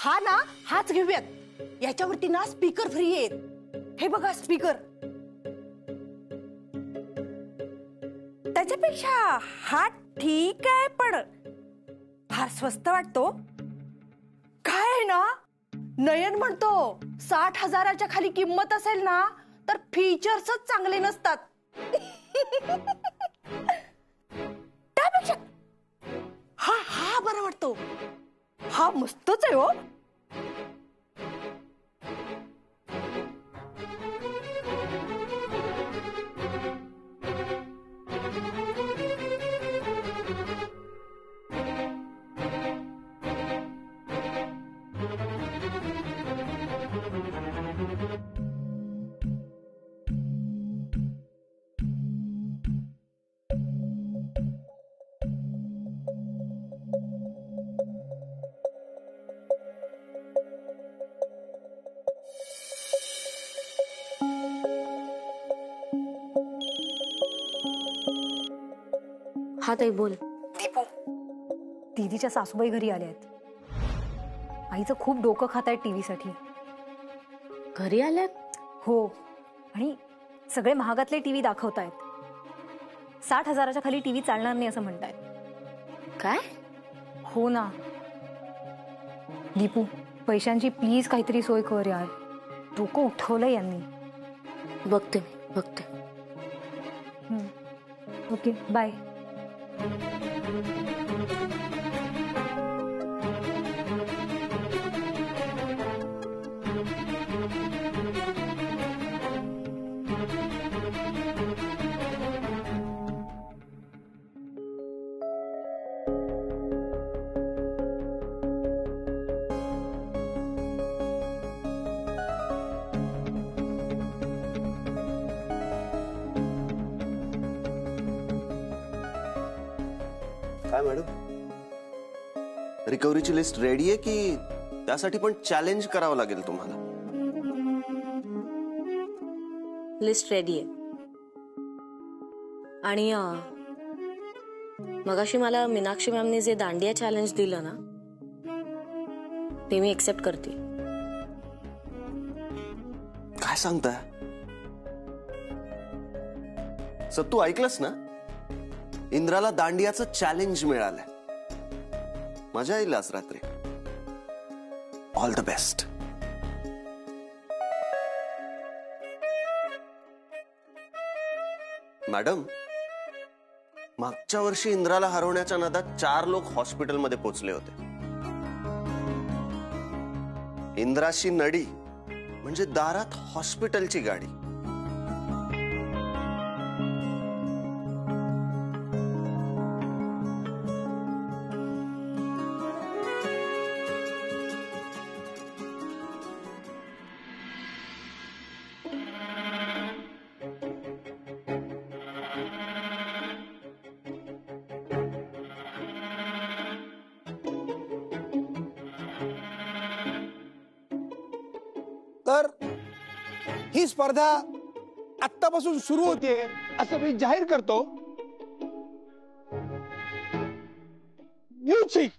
हा ना, हाच घेऊयात. याच्यावरती ना स्पीकर फ्री आहेत. हे बघा स्पीकर. त्याच्यापेक्षा हा ठीक आहे, पण फार स्वस्त वाटतो. काय आहे ना, नयन म्हणतो 60,000च्या खाली किंमत असेल ना तर फीचर्सच चांगले नसतात. त्यापेक्षा हा हा बरा वाटतो. हा मस्तच आहे हो. हा ताई बोल. दीपू, दीदीच्या सासूबाई घरी आल्या आहेत. आईचं खूप डोकं खात आहे टीव्ही साठी. घरी आल्यात? हो, आणि सगळे महागातले टीव्ही दाखवतायत. 60,000च्या खाली टीव्ही चालणार नाही असं म्हणतायत. काय? हो ना दीपू, पैशांची प्लीज काहीतरी सोय कर यार. डोकं उठवलंय यांनी. बघते बघते. Okay bye. काय मॅडम, रिकव्हरीची लिस्ट रेडी आहे की त्यासाठी पण चॅलेंज करावं लागेल तुम्हाला? लिस्ट रेडी आहे. आणि मगाशी मला मीनाक्षी मॅमने जे दांडिया चॅलेंज दिलं ना ते मी एक्सेप्ट करते. काय सांगताय? तू ऐकलंस ना, इंद्राला दांडियाचं चॅलेंज मिळालंय. मजा येईल आज रात्री. All the best. मॅडम, मागच्या वर्षी इंद्राला हरवण्याच्या नादात 4 लोक हॉस्पिटलमध्ये पोहोचले होते. इंद्राशी नडी म्हणजे दारात हॉस्पिटलची गाडी. तर ही स्पर्धा आत्तापासून सुरू होते असं मी जाहीर करतो. म्युझिक.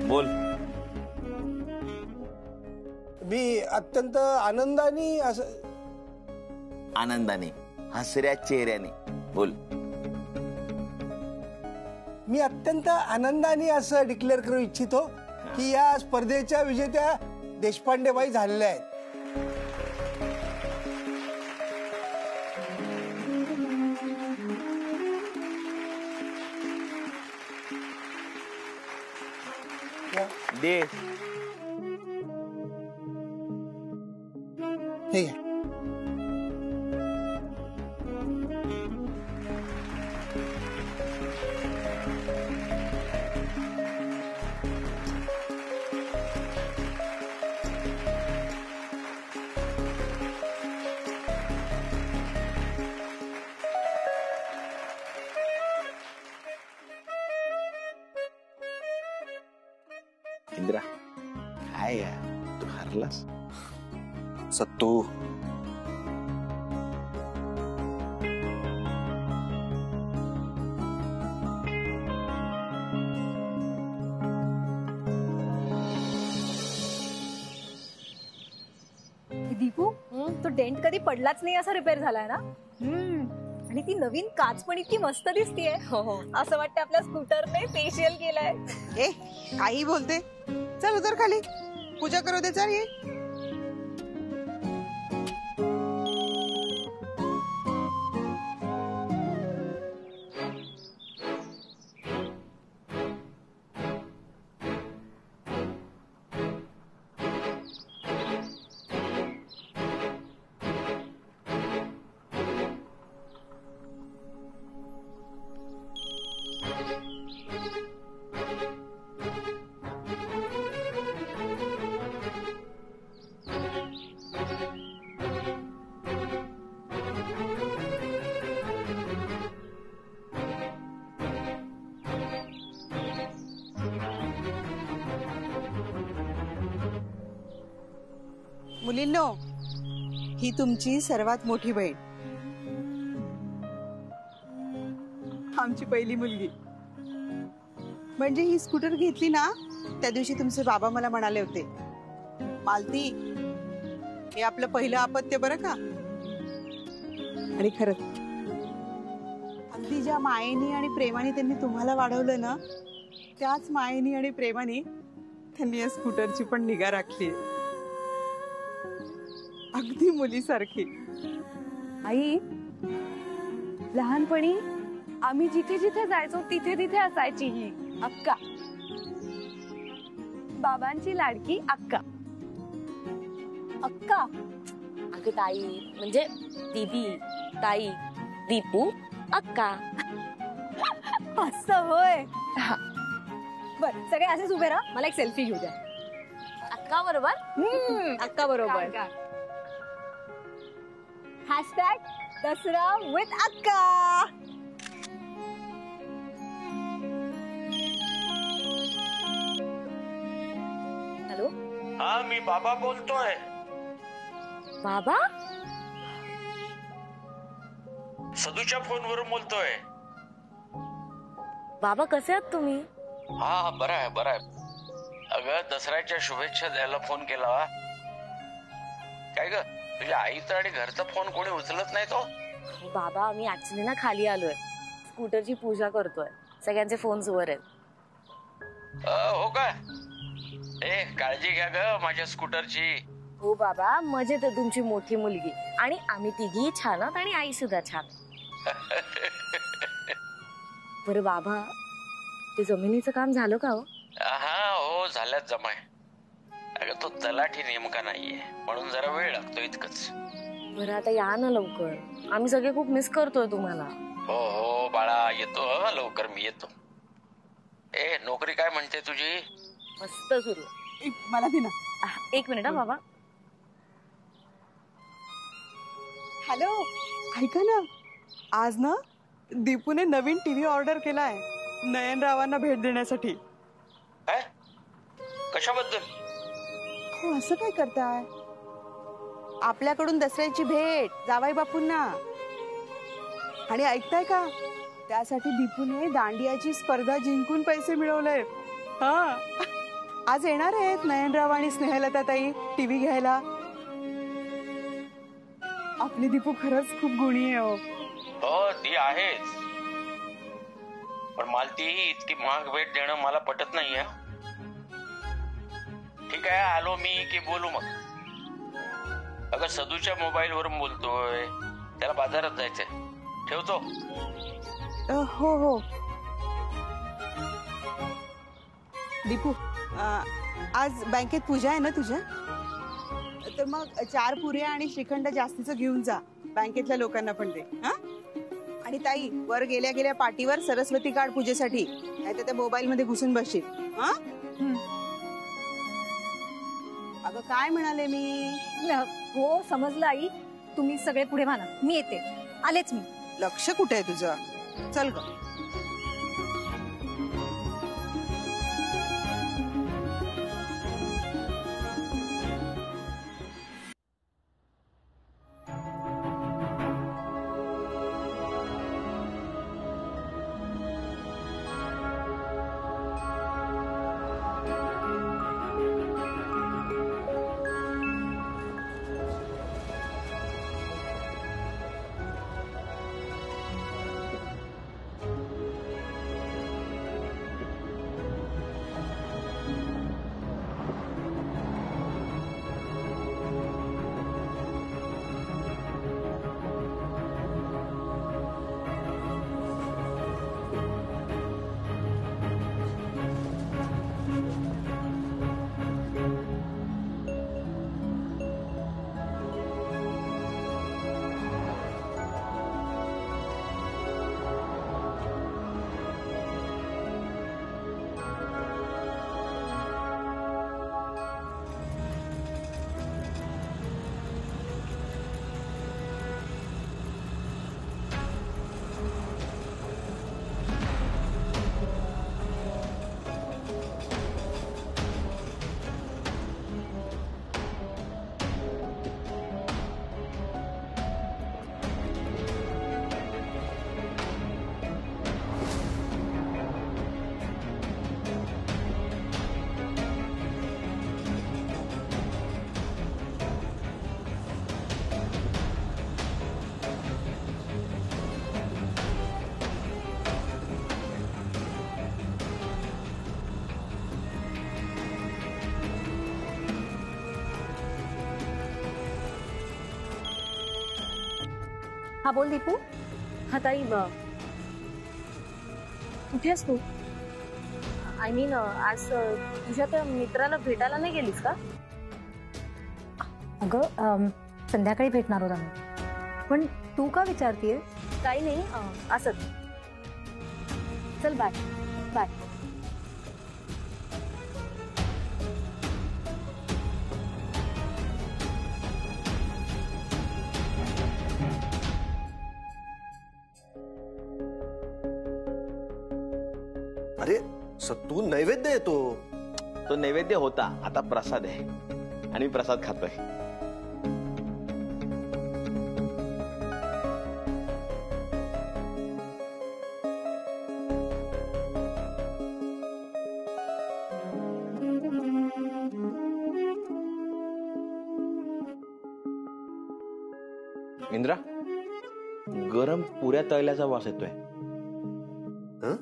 बोल. मी अत्यंत आनंदाने असं आनंदाने, हसऱ्या चेहऱ्याने बोल. मी अत्यंत आनंदाने असं डिक्लेअर करू इच्छितो की या स्पर्धेच्या विजेत्या देशपांडेबाई झालेल्या आहेत. दे. हे घ्या. इंद्रा, काय यार, तू हरलास. सत्तू, दीपू तो डेंट कधी पडलाच नाही असा रिपेअर झालाय ना. आणि ती नवीन काच पण इतकी मस्त दिसतीये. असं वाटतं आपल्या स्कूटरने फेशियल केलंय. ए काही बोलते. चल उतर खाली, पूजा करू दे. चल ये. मुलींनो, ही तुमची सर्वात मोठी बहीण, आमची पहिली मुलगी. म्हणजे ही स्कूटर घेतली ना, त्या दिवशी तुमचे बाबा मला म्हणाले होते, मालती हे आपलं पहिलं अपत्य बरं का. आणि खरंच अगदी ज्या मायेने आणि प्रेमाने त्यांनी तुम्हाला वाढवलं ना, त्याच मायेने आणि प्रेमाने त्यांनी या स्कूटरची पण निगा राखली, अगदी मुलीसारखी. आई, लहानपणी आम्ही जिथे जिथे जायचो तिथे तिथे असायची ही अक्का, बाबांची लाडकी अक्का. अक्का अगं ताई म्हणजे दीदी, ताई, दीपू, अक्का. असं होय. बर सगळे असेच उभे राहा, मला एक सेल्फी घेऊ द्या. अक्का बरोबर. अक्का बरोबर. हॅशटॅग दसरा विथ अक्का. हॅलो, हा मी बाबा बोलतोय. बाबा, सदूच्या फोनवरून बोलतोय. बाबा कसे आहात तुम्ही? हा बरं आहे, बरं आहे. अगं दसऱ्याच्या शुभेच्छा द्यायला फोन केला. काय ग, तुझ्या आईचा आणि घरचा फोन कोणी उचलत नाही तो? बाबा आम्ही ऍक्च्युली ना खाली आलोय, स्कूटरची पूजा करतोय, सगळ्यांचे फोन्स वर आहेत. हो का? ए काळजी घ्या ग माझ्या स्कूटरची. हो बाबा, मजेत आहे तुमची मोठी मुलगी आणि आम्ही तिघी छान आहोत आणि आई सुद्धा छान. बरं बाबा, ते जमिनीचं काम झालं का हो? हा हो, झाल्यात जमाय. अगं तो तलाठी नेमका नाहीये म्हणून जरा वेळ लागतो इतकंच. बरं आता या ना लवकर, आम्ही सगळे खूप मिस करतोय तुम्हाला. हो हो, बाळा, येतो हं, लवकर मी येतो. ए, नोकरी काय म्हणते तुझी? मस्त सुरू. मला दे ना. एक मिनिट हा बाबा. हॅलो, ऐका ना, आज ना दीपूने नवीन टीव्ही ऑर्डर केलाय नयनरावांना भेट देण्यासाठी. काय? कशाबद्दल? हो, असं काय करताय? आपल्याकडून दसऱ्याची भेट जावाई बापूंना. आणि ऐकताय का, त्यासाठी दीपूने दांडियाची स्पर्धा जिंकून पैसे मिळवले. हा, आज येणार आहेत नयनराव आणि स्नेहलता ताई टीव्ही घ्यायला. आपली दीपू खरंच खूप गुणी आहे. हो, ती आहेच, पण मला ती इतकी महाग भेट देणं मला पटत नाहीये. ठीक आहे, आलो मी की बोलू मग. अगं, सदूच्या मोबाईल वरून बोलतोय, त्याला बाजारात जायचंय. ठेवतो. हो हो. दीपू, आज बँकेत पूजा आहे ना तुझ्या, तर मग 4 पुऱ्या आणि श्रीखंड जास्तीचं घेऊन जा, बँकेतल्या लोकांना पण दे. हा, आणि ताई, वर गेल्या गेल्या पाटीवर सरस्वती काढ पूजेसाठी, नाही तर त्या मोबाईल मध्ये घुसून बसशील. हा, अगं काय म्हणाले मी? हो, समजलं आई. तुम्ही सगळे पुढे म्हणा, मी येते. आलेच मी. लक्ष कुठे आहे तुझं? चल ग. हा, बोल दीपू. हा ताई, कुठे आहेस तू? आय मीन, आज तुझ्या त्या मित्राला भेटायला नाही गेलीस का? अगं, संध्याकाळी भेटणार होत आम्ही. पण तू का विचारतीये? काही नाही, असंच. चल, बाय बाय. अरे सत्तू, नैवेद्य येतो. तो नैवेद्य होता, आता प्रसाद आहे आणि प्रसाद खातोय. इंद्रा, गरम पुऱ्या तळल्याचा वास येतोय. हं?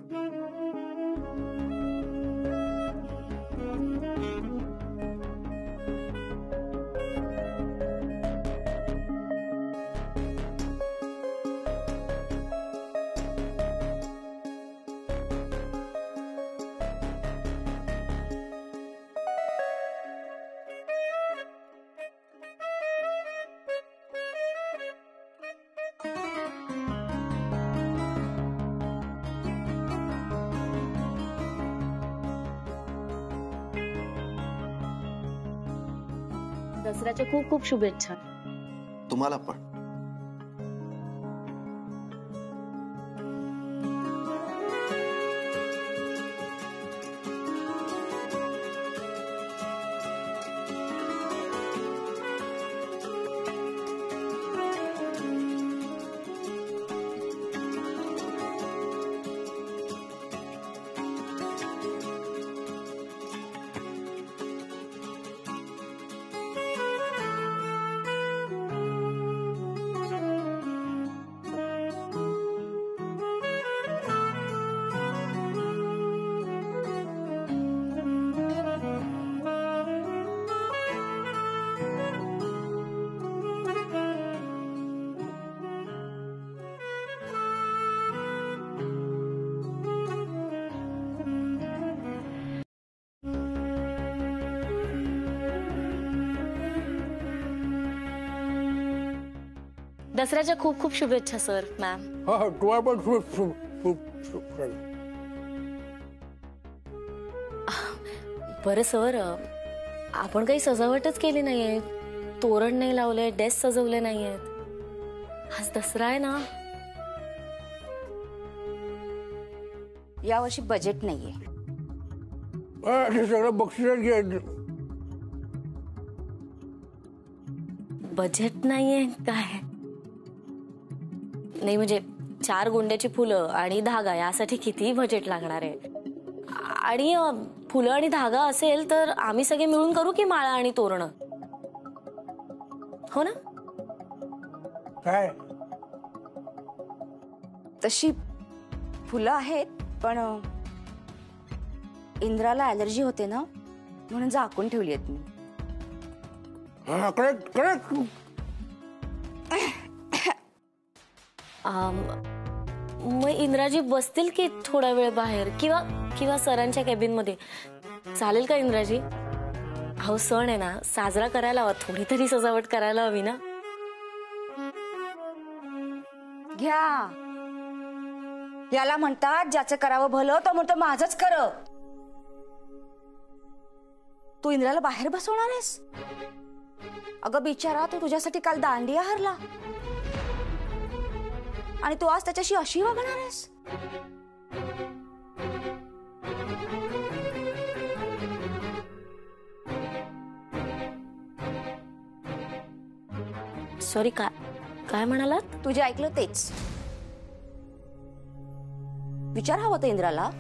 दसऱ्याच्या खूप खूप शुभेच्छा. तुम्हाला पण. दसऱ्याच्या खूप खूप शुभेच्छा सर मॅम. हा तुम्हाला पण खूप खूप खूप खूप. बरं सर, आपण काही सजावटच केली नाहीये, तोरण नाही लावले, डेस्क सजवले नाहीयेत. आज दसरा आहे ना. यावर्षी बजेट नाहीये. हे सगळं बक्षीस घ्यायचं. बजेट नाहीये काय? नाही म्हणजे 4 गोंड्याची फुलं आणि धागा यासाठी किती बजेट लागणार आहे? आणि फुलं आणि धागा असेल तर आम्ही सगळे मिळून करू की माळा आणि तोरणं, हो ना? काय तशी फुलं आहेत पण इंद्राला ॲलर्जी होते ना, म्हणून झाकून ठेवली आहेत मी. हा करेक्ट करेक्ट. मग इंद्राजी बसतील की थोडा वेळ बाहेर किंवा सरांच्या कॅबिन मध्ये? चालेल का इंद्राजी? अहो सण आहे ना, साजरा करायला हवा, थोडी तरी सजावट करायला हवी ना. घ्या. याला म्हणतात ज्याचं करावं भलं तो म्हणतो माझंच खरं. तू इंद्राला बाहेर बसवणार आहेस? अगं बिचारा, तू तुझ्यासाठी काल दांडिया हरला आणि तू आज त्याच्याशी अशी वागणार आहेस? सॉरी, काय म्हणालात? तुझे ऐकलं तेच. विचार हवं होतं इंद्राला,